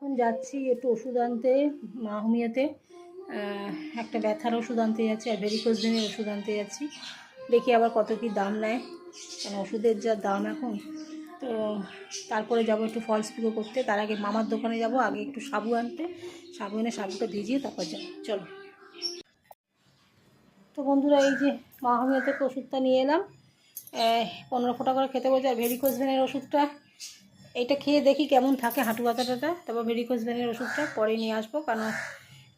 এখন যাচ্ছি একটু ওষুধ আনতে মা হোমিওতে, একটা ব্যথার ওষুধ আনতে যাচ্ছি আর ভেরিকোজ ভেনের ওষুধ আনতে যাচ্ছি। দেখি আবার কত কী দাম নেয়, কেন ওষুধের যা দাম এখন। তো তারপরে যাব একটু ফলস পিকো করতে, তার আগে মামার দোকানে যাব, আগে একটু সাবু আনতে, সাবু এনে সাবুটা ভিজিয়ে তারপর যাব। চলো। তো বন্ধুরা, এই যে মা হোমিও থেকে ওষুধটা নিয়ে এলাম, 15 টাকা করে খেতে বলছে। আর ভেরিকোজ ভেনের ওষুধটা এইটা খেয়ে দেখি কেমন থাকে হাঁটু ব্যথাটা, তারপর ভেরিকোজ ভেনের ওষুধটা পরে নিয়ে আসবো, কারণ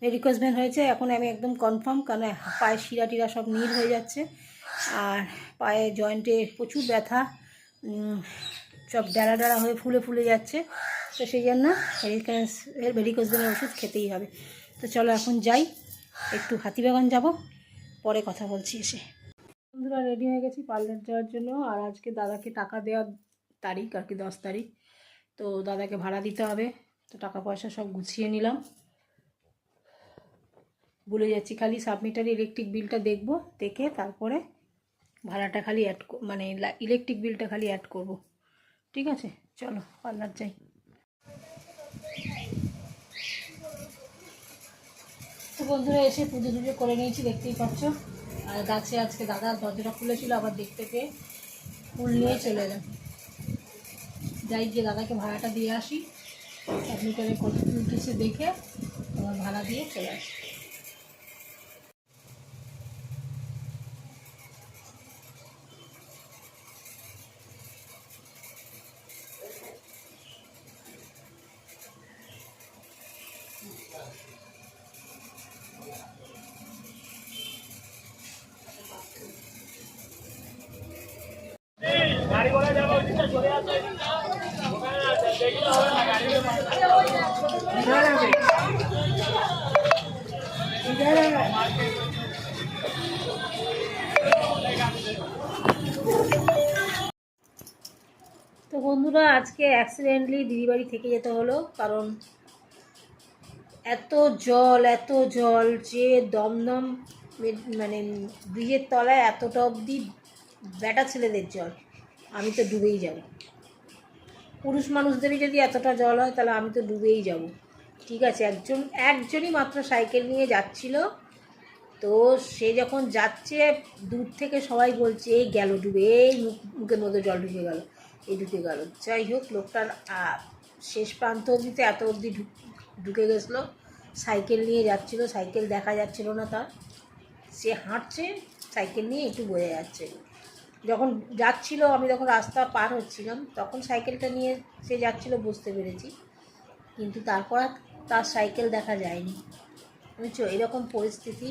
ভেরিকোজ ভেন হয়েছে এখন আমি একদম কনফার্ম, কারণ পায়ের শিরা টিরা সব নীল হয়ে যাচ্ছে আর পায়ে জয়েন্টে প্রচুর ব্যথা, সব ডালা ডালা হয়ে ফুলে ফুলে যাচ্ছে। তো সেই জন্য ভেরিকোজ ভেনের ওষুধ খেতেই হবে। তো চলো এখন যাই, একটু হাতিবাগান যাব, পরে কথা বলছি এসে। বন্ধুরা, রেডি হয়ে গেছি পার্লার যাওয়ার জন্য। আর আজকে দাদাকে টাকা দেওয়ার তারিখ আর কি, 10 তারিখ। তো দাদাকে ভাড়া দিতে হবে, তো টাকা পয়সা সব গুছিয়ে নিলাম। ভুলে যাচ্ছি, খালি সাবমিটার ইলেকট্রিক বিলটা দেখব, দেখে তারপরে ভাড়াটা খালি অ্যাড, মানে ইলেকট্রিক বিলটা খালি অ্যাড করব। ঠিক আছে, চলো পার্লার যাই। তো বন্ধুরা, এসে পুজো টুজো করে নিয়েছি, দেখতেই পাচ্ছ। আর গাছে আজকে দাদা দরজাটা খুলেছিল, আবার দেখতে পেয়ে ফুল নিয়ে চলে এলাম। যাই গিয়ে দাদাকে ভাড়াটা দিয়ে আসি, সাবমিটারে কত উঠেছে দেখে আমার ভাড়া দিয়ে চলে আসি। তো বন্ধুরা, আজকে অ্যাক্সিডেন্টলি দিদিবাড়ি থেকে যেতে হলো, কারণ এত জল যে দমদম, মানে ব্রিজের তলায় এতটা অবধি ব্যাটা ছেলেদের জল, আমি তো ডুবেই যাব। পুরুষ মানুষদেরই যদি এতটা জল হয় তাহলে আমি তো ডুবেই যাব। ঠিক আছে, একজনই মাত্র সাইকেল নিয়ে যাচ্ছিল, তো সে যখন যাচ্ছে দূর থেকে সবাই বলছে এই গেল ডুবে, এই মুখের মধ্যে জল ঢুকে গেল, এই ঢুকে গেল। যাই হোক, লোকটার শেষ প্রান্ত অবধিতে এত অবধি ঢুকে গেছিলো। সাইকেল নিয়ে যাচ্ছিলো, সাইকেল দেখা যাচ্ছিল না তার, সে হাঁটছে সাইকেল নিয়ে, একটু বোঝা যাচ্ছে। যখন যাচ্ছিল, আমি যখন রাস্তা পার হচ্ছিলাম তখন সাইকেলটা নিয়ে সে যাচ্ছিল, বুঝতে পেরেছি, কিন্তু তারপর তার সাইকেল দেখা যায়নি। বুঝছো, এরকম পরিস্থিতি,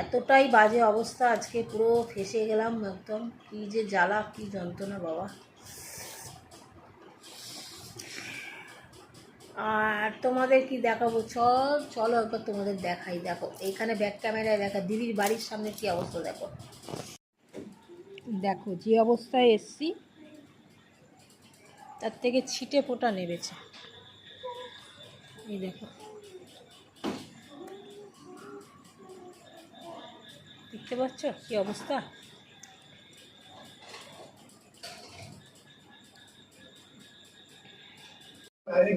এতটাই বাজে অবস্থা, আজকে পুরো ফেঁসে গেলাম একদম। কী যে জ্বালা, কী যন্ত্রণা বাবা। আর তোমাদের কি দেখাবো, চলো একবার তোমাদের দেখাই। দেখো এইখানে ব্যাক ক্যামেরায় দেখা, দিদির বাড়ির সামনে কি অবস্থা দেখো। দেখো যে অবস্থায় এসছি, তার থেকে ছিটে ফোঁটা নেমেছে। এই দেখো, দেখতে পাচ্ছ কি অবস্থা।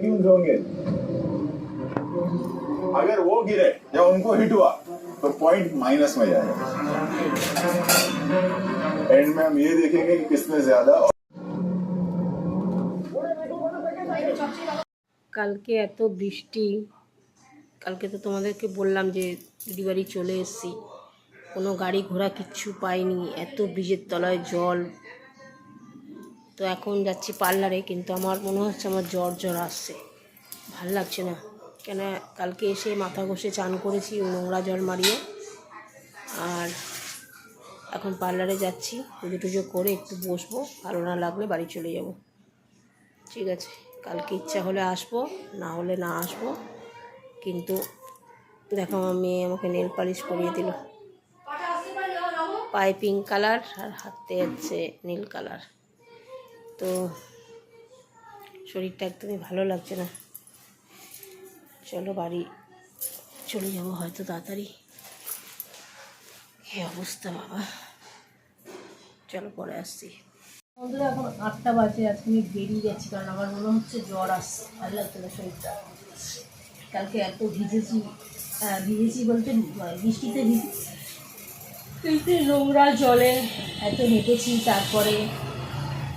क्यों होंगे? अगर वो गिरे या उनको हिट हुआ तो पॉइंट माइनस में जाएगा। एंड में हम ये देखेंगे कि किसने ज्यादा। কালকে এত বৃষ্টি, কালকে তো তোমাদেরকে বললাম যে দিদিবাড়ি চলে এসেছি, কোনো গাড়ি ঘোড়া কিচ্ছু পাইনি, এত ব্রিজের তলায় জল। তো এখন যাচ্ছি পার্লারে, কিন্তু আমার মনে হচ্ছে আমার জ্বর আসছে, ভাল লাগছে না। কেন, কালকে এসে মাথা ঘষে চান করেছি নোংরা জল মারিয়ে, আর এখন পার্লারে যাচ্ছি, পুজো টুজো করে একটু বসবো, ভালো না লাগলে বাড়ি চলে যাব। ঠিক আছে, কালকে ইচ্ছা হলে আসবো, না হলে না আসবো। কিন্তু দেখো, আমার মেয়ে আমাকে নেল পালিশ করিয়ে দিল, পায়ে পিঙ্ক কালার আর হাতে হচ্ছে নীল কালার। তো শরীরটা একদমই ভালো লাগছে না, চলো বাড়ি চলে যাবো হয়তো তাড়াতাড়ি। কী অবস্থা বাবা, চলো পরে আসছি। বন্ধুরা, এখন 8টা বাজে, আজকে আমি বেরিয়ে যাচ্ছি, কারণ আমার মনে হচ্ছে জ্বর আসছে, ভালো লাগছে না শরীরটা। কালকে এত ভিজেছি, ভিজেছি বলতে বৃষ্টিতে ভিজে, কিন্তু নোংরা জলে এত হেঁটেছি, তারপরে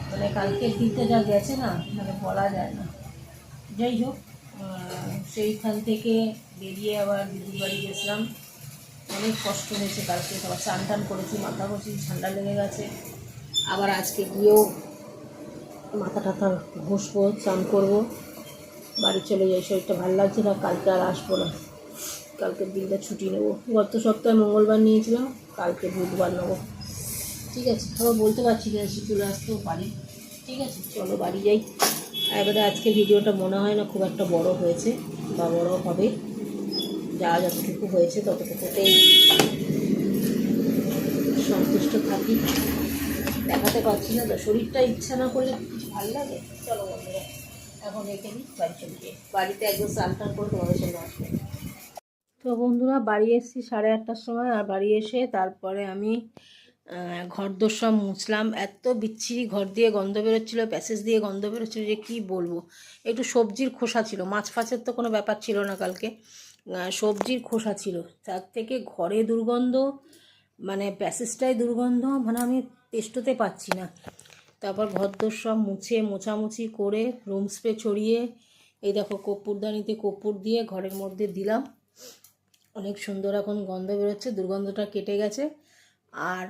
মানে কালকের দিনটা যা গেছে না, মানে বলা যায় না। যাই হোক, সেইখান থেকে বেরিয়ে আবার দিদির বাড়ি গেছিলাম। অনেক কষ্ট হয়েছে কালকে, আবার স্নান টান করেছি, মাথা ঘষি, ঠান্ডা লেগে গেছে। আবার আজকে গিয়েও মাথা টাথা ঘষবো, স্নান করবো, বাড়ি চলে যাই। শরীরটা ভালো লাগছে না, কালকে আর আসবো না, কালকের দিনটা ছুটি নেবো। গত সপ্তাহে মঙ্গলবার নিয়েছিলাম, কালকে বুধবার নেবো। ঠিক আছে, আবার বলতে পারছি না, চলে আসতেও পারি। ঠিক আছে, চলো বাড়ি যাই। এবারে আজকে ভিডিওটা মনে হয় না খুব একটা বড় হয়েছে বা বড় হবে, যা যতটুকু হয়েছে ততটুকুতেই সন্তুষ্ট থাকি। দেখাতে পারছি না তো, শরীরটা ইচ্ছা না করলে কিছু ভালো লাগে। চলো বন্ধুরা, এখন রেখে দিই, বাড়ি চলে যাই। বাড়িতে একদম স্নান টান করে তোমাদের সঙ্গে আসবে। তো বন্ধুরা, বাড়ি এসেছি 8:30টার সময়। আর বাড়ি এসে তারপরে আমি ঘরদোর সব মুছলাম। এত বিচ্ছিরি ঘর দিয়ে গন্ধ বেরোচ্ছিলো, প্যাসেজ দিয়ে গন্ধ বেরোচ্ছিলো যে কী বলবো। একটু সবজির খোসা ছিল, মাছ ফাছের তো কোনো ব্যাপার ছিল না কালকে, সবজির খোসা ছিল, তার থেকে ঘরে দুর্গন্ধ, মানে প্যাসেজটাই দুর্গন্ধ, মানে আমি তেষ্টতে পাচ্ছি না। তারপর ঘরদোর সব মুছে মোছামুছি করে রুম স্প্রে ছড়িয়ে, এই দেখো কর্পূরদানিতে কর্পূর দিয়ে ঘরের মধ্যে দিলাম। অনেক সুন্দর এখন গন্ধ বেরোচ্ছে, দুর্গন্ধটা কেটে গেছে। আর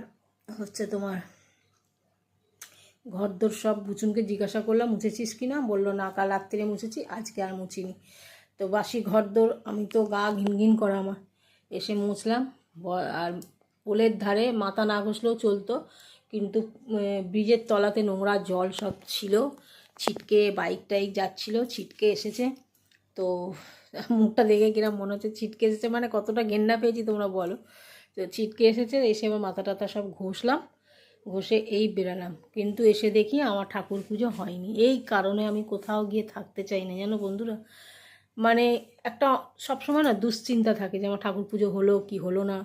হচ্ছে তোমার ঘরদোর সব বুচুনকে জিজ্ঞাসা করলাম মুছেছিস কি না, বললো না, কাল রাত্রে মুছেছি, আজকে আর মুছিনি। তো বাসি ঘরদোর, আমি তো গা ঘিন ঘিন করা আমার, এসে মুছলাম। আর পোলের ধারে মাথা না ঘষলেও চলতো, কিন্তু ব্রিজের তলাতে নোংরা জল সব ছিল, ছিটকে বাইক টাইক যাচ্ছিলো, ছিটকে এসেছে। তো মুখটা দেখে কিরম মনে হচ্ছে ছিটকে এসেছে, মানে কতটা ঘেন্না পেয়েছি তোমরা বলো। তো ছিটকে এসেছে, এসে আমার মাথা টাথা সব ঘষলাম, ঘষে এই বেরালাম। কিন্তু এসে দেখি আমার ঠাকুর পুজো হয়নি। এই কারণে আমি কোথাও গিয়ে থাকতে চাই না, জানো বন্ধুরা। মানে একটা সবসময় না দুশ্চিন্তা থাকে যে আমার ঠাকুর পুজো হলো কি হলো না।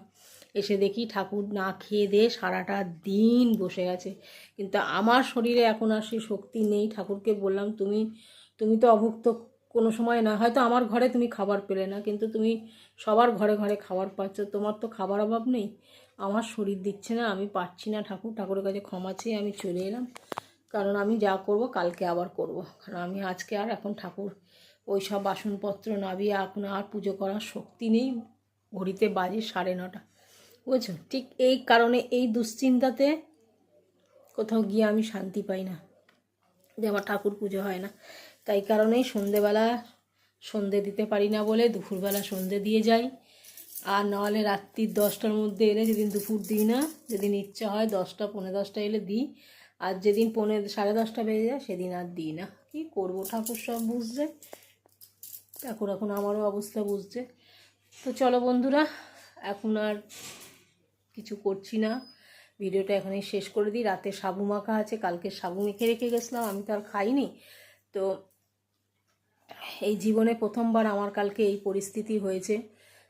এসে দেখি ঠাকুর না খেয়ে দিয়ে সারাটা দিন বসে গেছে। কিন্তু আমার শরীরে এখন আর সেই শক্তি নেই। ঠাকুরকে বললাম, তুমি তুমি তো অভুক্ত কোনো সময় না, হয়তো আমার ঘরে তুমি খাবার পেলে না, কিন্তু তুমি সবার ঘরে ঘরে খাবার পাচ্ছ, তোমার তো খাবার অভাব নেই। আমার শরীর দিচ্ছে না, আমি পারছি না। ঠাকুরের কাছে ক্ষমা চেয়ে আমি চলে এলাম, কারণ আমি যা করব কালকে আবার করব। কারণ আমি আজকে আর এখন ঠাকুর ওই সব বাসনপত্র নাবিয়ে এখন আর পুজো করার শক্তি নেই। ঘড়িতে বাজে 9:30, বুঝছো। ঠিক এই কারণে, এই দুশ্চিন্তাতে কোথাও গিয়ে আমি শান্তি পাই না, যে আমার ঠাকুর পুজো হয় না। তাই কারণেই সন্ধেবেলা সন্ধে দিতে পারি না বলে দুপুরবেলা সন্ধে দিয়ে যাই। আর নাহলে রাত্রির 10টার মধ্যে এলে, যেদিন দুপুর দিই না, যেদিন ইচ্ছা হয় 10টা পৌনে 10টা এলে দিই। আর যেদিন 10:30 বেজে যায় সেদিন আর দিই না। কি করব, ঠাকুর সব বুঝছে, ঠাকুর এখন আমারও অবস্থা বুঝছে। তো চলো বন্ধুরা, এখন আর কিছু করছি না, ভিডিওটা এখানেই শেষ করে দিই। রাতে সাবু মাখা আছে, কালকে সাবু মেখে রেখে গেছিলাম, আমি তো আর খাইনি। তো এই জীবনে প্রথমবার আমার কালকে এই পরিস্থিতি হয়েছে,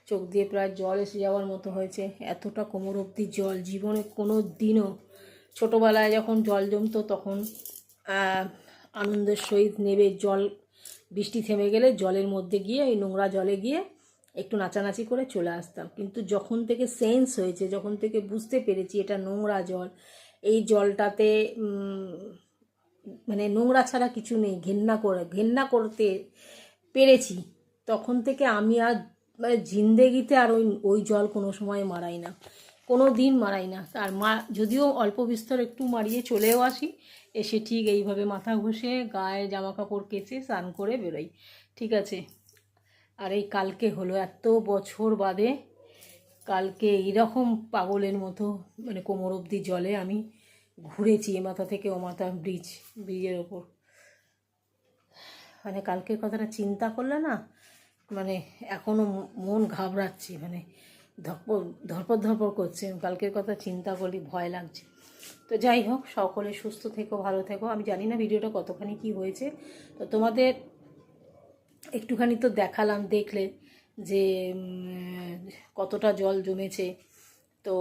চোখ দিয়ে প্রায় জল এসে যাওয়ার মতো হয়েছে। এতটা কোমর অবধি জল জীবনে কোনো দিনও, ছোটোবেলায় যখন জল জমতো তখন আনন্দের সহিত নেবে জল, বৃষ্টি থেমে গেলে জলের মধ্যে গিয়ে, ওই নোংরা জলে গিয়ে একটু নাচানাচি করে চলে আসতাম। কিন্তু যখন থেকে সেন্স হয়েছে, যখন থেকে বুঝতে পেরেছি এটা নোংরা জল, এই জলটাতে মানে নোংরা ছাড়া কিছু নেই, ঘেন্না করতে পেরেছি, তখন থেকে আমি আর মানে জিন্দেগিতে আর ওই ওই জল কোনো সময় মারাই না, কোনো দিন মারাই না। আর যদিও অল্প বিস্তর একটু মারিয়ে চলেও আসি, এসে ঠিক এইভাবে মাথা ঘষে গায়ে জামা কাপড় কেচে স্নান করে বেরোই। ঠিক আছে। আর এই কালকে হলো, এত বছর বাদে কালকে এইরকম পাগলের মতো, মানে কোমর অবধি জলে আমি ঘুরেছি, এ মাথা থেকে ও মাথা, ব্রিজের ওপর। মানে কালকের কথাটা চিন্তা করলে না, মানে এখনও মন ঘাবড়াচ্ছে, মানে ধরপড় ধরপড় করছে, কালকের কথা চিন্তা করলে ভয় লাগছে। তো যাই হোক, সকলে সুস্থ থেকো, ভালো থেকো। আমি জানি না ভিডিওটা কতখানি কি হয়েছে, তো তোমাদের একটুখানি তো দেখালাম, দেখলে যে কতটা জল জমেছে। তো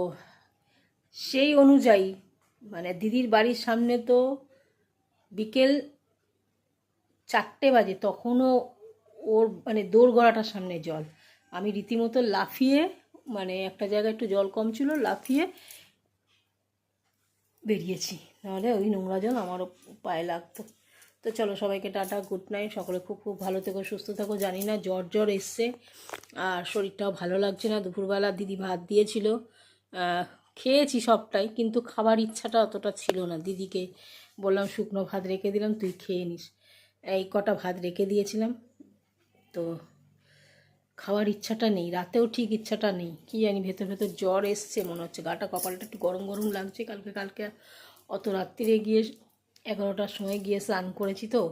সেই অনুযায়ী মানে দিদির বাড়ির সামনে তো বিকেল 4টে বাজে, তখনও ওর মানে দৌড় গড়াটার সামনে জল। আমি রীতিমতো লাফিয়ে, মানে একটা জায়গায় একটু জল কম ছিল, লাফিয়ে বেরিয়েছি, নাহলে ওই নোংরা জল আমারও পায়ে লাগতো। তো চলো, সবাইকে টাটা, গুড নাইট। সকলে খুব খুব ভালো থেকো, সুস্থ থাকো। জানি না জ্বর জ্বর এসছে আর শরীরটাও ভালো লাগছে না। দুপুরবেলা দিদি ভাত দিয়েছিল, খেয়েছি সবটাই, কিন্তু খাবার ইচ্ছাটা অতটা ছিল না। দিদিকে বললাম শুকনো ভাত রেখে দিলাম, তুই খেয়ে নিস। এই কটা ভাত রেখে দিয়েছিলাম, তো খাওয়ার ইচ্ছাটা নেই, রাতেও ঠিক ইচ্ছাটা নেই। কি জানি ভেতর ভেতর জ্বর এসছে মনে হচ্ছে, গাটা কপালটা একটু গরম গরম লাগছে। কালকে অত রাত্রিরে গিয়ে 11টার সময় গিয়ে স্নান করেছি, তো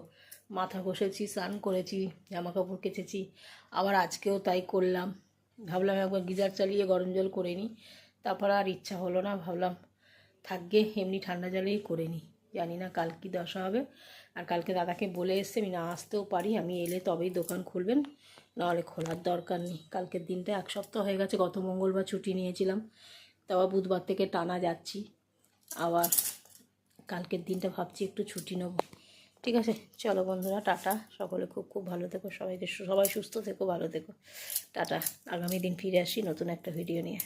মাথা ঘষেছি, স্নান করেছি, জামা কাপড় কেচেছি, আবার আজকেও তাই করলাম। ভাবলাম একবার গিজার চালিয়ে গরম জল করে নিই, তারপর আর ইচ্ছা হলো না, ভাবলাম থাকবে এমনি ঠান্ডা জলেই করে নিই। জানি না কাল কী দশা হবে। আর কালকে দাদাকে বলে এসছে আমি না আসতেও পারি, আমি এলে তবেই দোকান খুলবেন, নাহলে খোলার দরকার নেই। কালকের দিনটা 1 সপ্তাহ হয়ে গেছে, গত মঙ্গলবার ছুটি নিয়েছিলাম, তাও বুধবার থেকে টানা যাচ্ছি। আবার কালকের দিনটা ভাবছি একটু ছুটি নেব। ঠিক আছে, চলো বন্ধুরা, টাটা। সকলে খুব খুব ভালো থেকো, সবাই সুস্থ থেকো, ভালো থেকো, টাটা। আগামী দিন ফিরে আসি নতুন একটা ভিডিও নিয়ে।